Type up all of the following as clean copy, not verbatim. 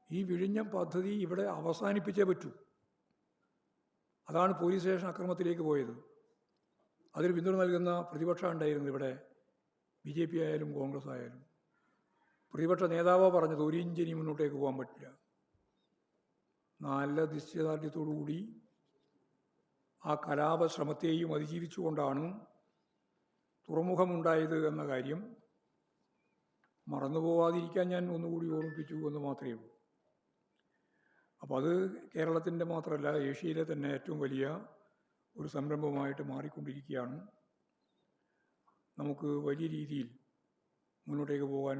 ഈ വിഴിഞ്ഞം പദ്ധതി ഇവിടെ അവസാനിപ്പിച്ചേ പറ്റൂ. അതാണ് പോലീസ് സ്റ്റേഷൻ അക്രമത്തിലേക്ക് പോയത്. അതിന് പിന്തുണ നൽകുന്ന പ്രതിപക്ഷം ഉണ്ടായിരുന്നു ഇവിടെ, BJP ആയാലും കോൺഗ്രസ് ആയാലും. പ്രതിപക്ഷ നേതാവ് പറഞ്ഞത് ഒരു ഇഞ്ചിനി മുന്നോട്ടേക്ക് പോകാൻ പറ്റില്ല. നല്ല നിശ്ചയദാർഢ്യത്തോടുകൂടി ആ കലാപശ്രമത്തെയും അതിജീവിച്ചുകൊണ്ടാണ് തുറമുഖമുണ്ടായത് എന്ന കാര്യം മറന്നുപോകാതിരിക്കാൻ ഞാൻ ഒന്നുകൂടി ഓർമ്മിപ്പിച്ചു എന്ന് മാത്രമേ ഉള്ളൂ. അപ്പോൾ അത് കേരളത്തിൻ്റെ മാത്രമല്ല, ഏഷ്യയിലെ തന്നെ ഏറ്റവും വലിയ ഒരു സംരംഭമായിട്ട് മാറിക്കൊണ്ടിരിക്കുകയാണ്. നമുക്ക് വലിയ രീതിയിൽ മുന്നോട്ടേക്ക് പോകാൻ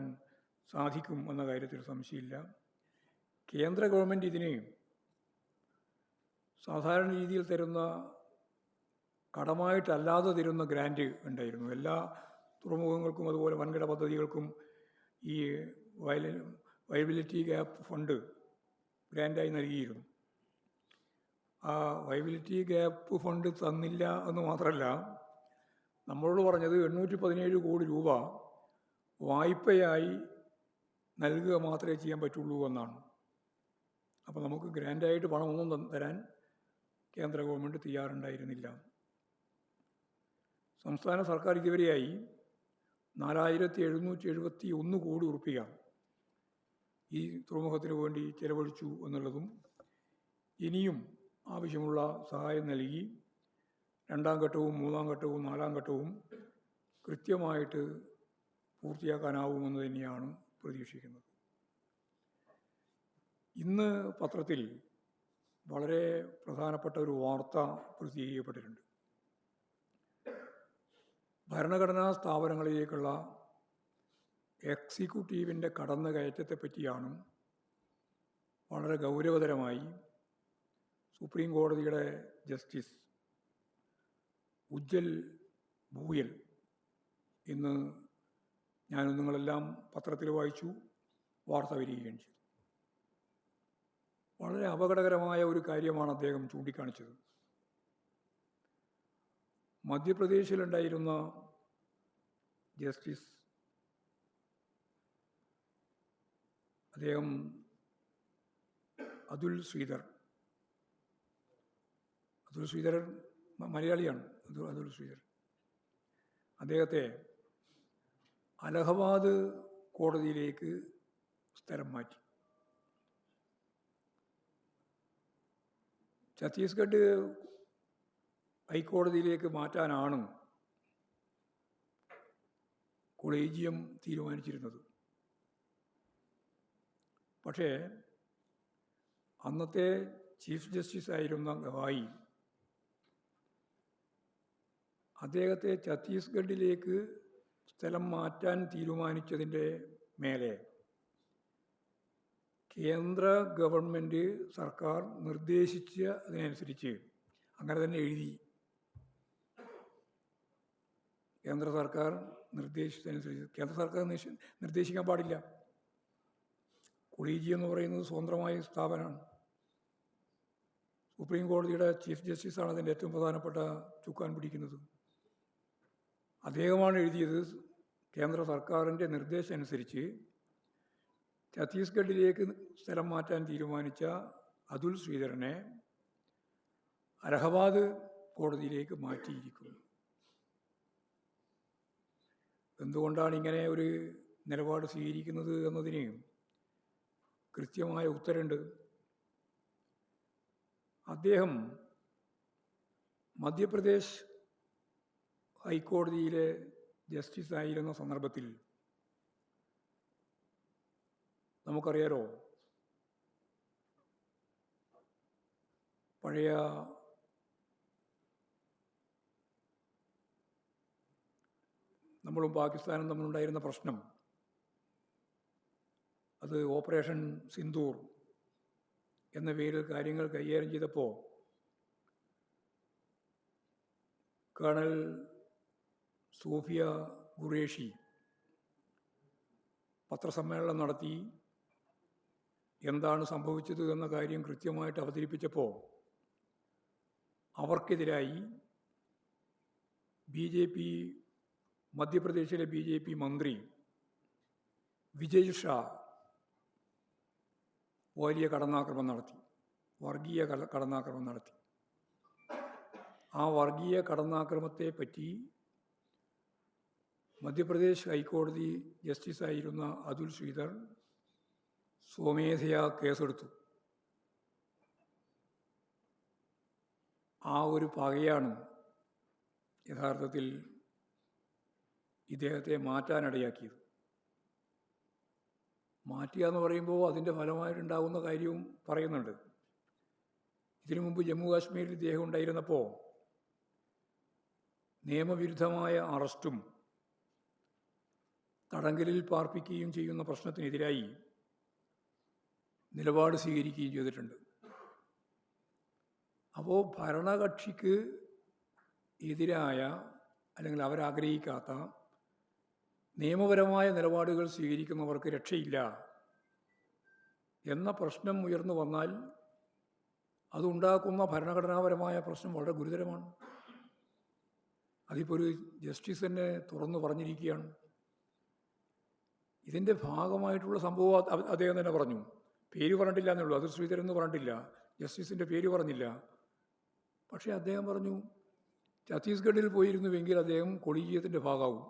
സാധിക്കും എന്ന കാര്യത്തിൽ സംശയമില്ല. കേന്ദ്ര ഗവൺമെൻറ് ഇതിന് സാധാരണ രീതിയിൽ തരുന്ന, കടമായിട്ടല്ലാതെ തരുന്ന ഗ്രാൻറ്റ് ഉണ്ടായിരുന്നു. എല്ലാ തുറമുഖങ്ങൾക്കും അതുപോലെ വൻകിട പദ്ധതികൾക്കും ഈ വയബിലിറ്റി ഗ്യാപ്പ് ഫണ്ട് ഗ്രാൻറ്റായി നൽകിയിരുന്നു. ആ വയബിലിറ്റി ഗ്യാപ്പ് ഫണ്ട് തന്നില്ല എന്ന് മാത്രമല്ല, നമ്മളോട് പറഞ്ഞത് 817 കോടി രൂപ വായ്പയായി നൽകുക മാത്രമേ ചെയ്യാൻ പറ്റുള്ളൂ എന്നാണ്. അപ്പോൾ നമുക്ക് ഗ്രാൻറ്റായിട്ട് പണമൊന്നും തരാൻ കേന്ദ്ര ഗവൺമെൻറ് തയ്യാറുണ്ടായിരുന്നില്ല. സംസ്ഥാന സർക്കാർ ഇതുവരെയായി 4771 കോടി ഉറുപ്പിക ഈ തുറമുഖത്തിന് വേണ്ടി ചെലവഴിച്ചു എന്നുള്ളതും, ഇനിയും ആവശ്യമുള്ള സഹായം നൽകി രണ്ടാം ഘട്ടവും മൂന്നാം ഘട്ടവും നാലാം ഘട്ടവും കൃത്യമായിട്ട് പൂർത്തിയാക്കാനാവുമെന്ന് തന്നെയാണ് പ്രതീക്ഷിക്കുന്നത്. ഇന്ന് പത്രത്തിൽ വളരെ പ്രധാനപ്പെട്ട ഒരു വാർത്ത പ്രസിദ്ധീകരിക്കപ്പെട്ടിട്ടുണ്ട്. ഭരണഘടനാ സ്ഥാപനങ്ങളിലേക്കുള്ള എക്സിക്യൂട്ടീവിൻ്റെ കടന്നുകയറ്റത്തെ പറ്റിയാണ് വളരെ ഗൗരവതരമായി സുപ്രീം കോടതിയുടെ ജസ്റ്റിസ് ഉജ്ജൽ ഭൂയൽ ഇന്ന് നിങ്ങളെല്ലാം പത്രത്തിൽ വായിച്ചു, വാർത്ത വരികയും ചെയ്തു. വളരെ അപകടകരമായ ഒരു കാര്യമാണ് അദ്ദേഹം ചൂണ്ടിക്കാണിച്ചത്. മധ്യപ്രദേശിലുണ്ടായിരുന്ന ജസ്റ്റിസ്, അദ്ദേഹം അതുൽ ശ്രീധർ മലയാളിയാണ്. അതുൽ ശ്രീധർ അദ്ദേഹത്തെ അലഹബാദ് കോടതിയിലേക്ക് സ്ഥലം മാറ്റി. ഛത്തീസ്ഗഡ് ഹൈക്കോടതിയിലേക്ക് മാറ്റാനാണ് കൊളീജിയം തീരുമാനിച്ചിരുന്നത്. പക്ഷേ അന്നത്തെ ചീഫ് ജസ്റ്റിസ് ആയിരുന്ന ഗവായി അദ്ദേഹത്തെ ഛത്തീസ്ഗഡിലേക്ക് സ്ഥലം മാറ്റാൻ തീരുമാനിച്ചതിൻ്റെ മേലെ കേന്ദ്ര ഗവൺമെൻറ് സർക്കാർ നിർദ്ദേശിച്ചതിനനുസരിച്ച് അങ്ങനെ തന്നെ എഴുതി. കേന്ദ്ര സർക്കാർ നിർദ്ദേശിച്ചതനുസരിച്ച്, കേന്ദ്ര സർക്കാർ നിർദ്ദേശിക്കാൻ പാടില്ല. കൊളീജിയം എന്ന് പറയുന്നത് സ്വതന്ത്രമായ സ്ഥാപനമാണ്. സുപ്രീം കോടതിയുടെ ചീഫ് ജസ്റ്റിസാണ് അതിൻ്റെ ഏറ്റവും പ്രധാനപ്പെട്ട ചുക്കാൻ പിടിക്കുന്നത്. അദ്ദേഹമാണ് എഴുതിയത്, കേന്ദ്ര സർക്കാരിൻ്റെ നിർദ്ദേശം അനുസരിച്ച് ഛത്തീസ്ഗഡിലേക്ക് സ്ഥലം മാറ്റാൻ തീരുമാനിച്ച അതുൽ ശ്രീധരനെ അലഹബാദ് കോടതിയിലേക്ക് മാറ്റിയിരിക്കുന്നു. എന്തുകൊണ്ടാണ് ഇങ്ങനെ ഒരു നിലപാട് സ്വീകരിക്കുന്നത് എന്നതിന് കൃത്യമായ ഉത്തരമുണ്ട്. അദ്ദേഹം മധ്യപ്രദേശ് ഹൈക്കോടതിയിലെ ജസ്റ്റിസായിരുന്ന സന്ദർഭത്തിൽ നമുക്കറിയാലോ, പഴയ നമ്മളും പാകിസ്ഥാനും തമ്മിലുണ്ടായിരുന്ന പ്രശ്നം, അത് ഓപ്പറേഷൻ സിന്ദൂർ എന്ന പേരിൽ കാര്യങ്ങൾ കൈകാര്യം ചെയ്തപ്പോൾ കേണൽ സോഫിയ ഖുറേഷി പത്രസമ്മേളനം നടത്തി എന്താണ് സംഭവിച്ചത് എന്ന കാര്യം കൃത്യമായിട്ട് അവതരിപ്പിച്ചപ്പോൾ അവർക്കെതിരായി മധ്യപ്രദേശിലെ BJP മന്ത്രി വിജയ് ഷാ വലിയ കടന്നാക്രമണം നടത്തി, വർഗീയ കടന്നാക്രമണം നടത്തി. ആ വർഗീയ കടന്നാക്രമത്തെ പറ്റി മധ്യപ്രദേശ് ഹൈക്കോടതി ജസ്റ്റിസായിരുന്ന അതുൽ ശ്രീധർ സ്വമേധയാ കേസെടുത്തു. ആ ഒരു പകയാണ് യഥാർത്ഥത്തിൽ ഇദ്ദേഹത്തെ മാറ്റാനിടയാക്കിയത്. മാറ്റുക എന്ന് പറയുമ്പോൾ അതിൻ്റെ ഫലമായിട്ടുണ്ടാകുന്ന കാര്യവും പറയുന്നുണ്ട്. ഇതിനു മുമ്പ് ജമ്മു കാശ്മീരിൽ ഇദ്ദേഹം ഉണ്ടായിരുന്നപ്പോൾ നിയമവിരുദ്ധമായ അറസ്റ്റും തടങ്കലിൽ പാർപ്പിക്കുകയും ചെയ്യുന്ന പ്രശ്നത്തിനെതിരായി നിലപാട് സ്വീകരിക്കുകയും ചെയ്തിട്ടുണ്ട്. അപ്പോൾ ഭരണകക്ഷിക്ക് എതിരായ അല്ലെങ്കിൽ അവരാഗ്രഹിക്കാത്ത നിയമപരമായ നിലപാടുകൾ സ്വീകരിക്കുന്നവർക്ക് രക്ഷയില്ല എന്ന പ്രശ്നം ഉയർന്നു വന്നാൽ അതുണ്ടാക്കുന്ന ഭരണഘടനാപരമായ പ്രശ്നം വളരെ ഗുരുതരമാണ്. അതിപ്പോൾ ഒരു ജസ്റ്റിസ് തന്നെ തുറന്നു പറഞ്ഞിരിക്കുകയാണ്. ഇതിൻ്റെ ഭാഗമായിട്ടുള്ള സംഭവം അദ്ദേഹം തന്നെ പറഞ്ഞു. പേര് പറഞ്ഞിട്ടില്ല എന്നുള്ളൂ, അത് ശ്രീധരൻ എന്ന് പറഞ്ഞിട്ടില്ല, ജസ്റ്റിസിൻ്റെ പേര് പറഞ്ഞില്ല. പക്ഷേ അദ്ദേഹം പറഞ്ഞു ഛത്തീസ്ഗഡിൽ പോയിരുന്നുവെങ്കിൽ അദ്ദേഹം കൊളീജിയത്തിൻ്റെ ഭാഗമാവും.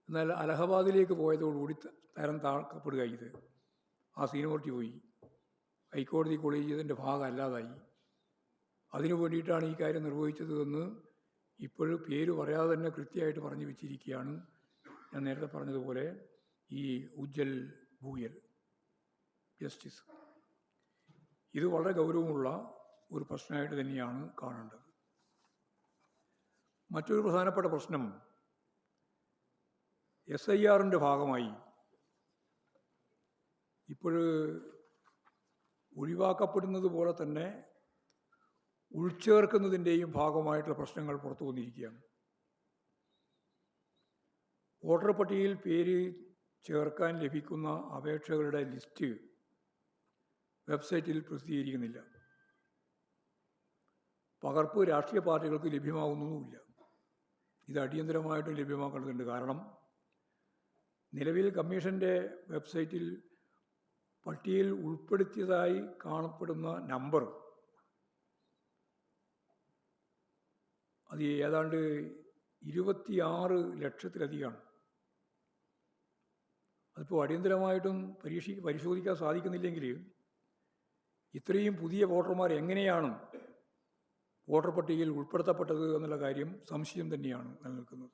എന്നാൽ അലഹബാദിലേക്ക് പോയതോടുകൂടി തരം താഴ്ക്കപ്പെടുക. ഇത് ആ സീനിയോറിറ്റി പോയി, ഹൈക്കോടതി കൊളീജിയത്തിൻ്റെ ഭാഗം അല്ലാതായി. അതിനു വേണ്ടിയിട്ടാണ് ഈ കാര്യം നിർവഹിച്ചത് എന്ന് ഇപ്പോഴും പേര് പറയാതെ തന്നെ കൃത്യമായിട്ട് പറഞ്ഞു വെച്ചിരിക്കുകയാണ്. ഞാൻ നേരത്തെ പറഞ്ഞതുപോലെ ഈ ഉജ്ജൽ ഭൂയൽ ജസ്റ്റിസ്. ഇത് വളരെ ഗൗരവമുള്ള ഒരു പ്രശ്നമായിട്ട് തന്നെയാണ് കാണേണ്ടത്. മറ്റൊരു പ്രധാനപ്പെട്ട പ്രശ്നം SIRൻ്റെ ഭാഗമായി ഇപ്പോൾ ഒഴിവാക്കപ്പെടുന്നത് പോലെ തന്നെ ഉൾച്ചേർക്കുന്നതിൻ്റെയും ഭാഗമായിട്ടുള്ള പ്രശ്നങ്ങൾ പുറത്തു വന്നിരിക്കുകയാണ്. വോട്ടർ പട്ടികയിൽ പേര് ചേർക്കാൻ ലഭിക്കുന്ന അപേക്ഷകളുടെ ലിസ്റ്റ് വെബ്സൈറ്റിൽ പ്രസിദ്ധീകരിക്കുന്നില്ല. പകർപ്പ് രാഷ്ട്രീയ പാർട്ടികൾക്ക് ലഭ്യമാകുന്നതുമില്ല. ഇത് അടിയന്തരമായിട്ടും ലഭ്യമാക്കേണ്ടതുണ്ട്. കാരണം നിലവിൽ കമ്മീഷൻ്റെ വെബ്സൈറ്റിൽ പട്ടികയിൽ ഉൾപ്പെടുത്തിയതായി കാണപ്പെടുന്ന നമ്പർ അത് ഏതാണ്ട് 26 ലക്ഷത്തിലധികമാണ്. അതിപ്പോൾ അടിയന്തരമായിട്ടും പരിശോധിക്കാൻ സാധിക്കുന്നില്ലെങ്കിൽ ഇത്രയും പുതിയ വോട്ടർമാർ എങ്ങനെയാണ് വോട്ടർ പട്ടികയിൽ ഉൾപ്പെടുത്തപ്പെട്ടത് എന്നുള്ള കാര്യം സംശയം തന്നെയാണ് നിലനിൽക്കുന്നത്.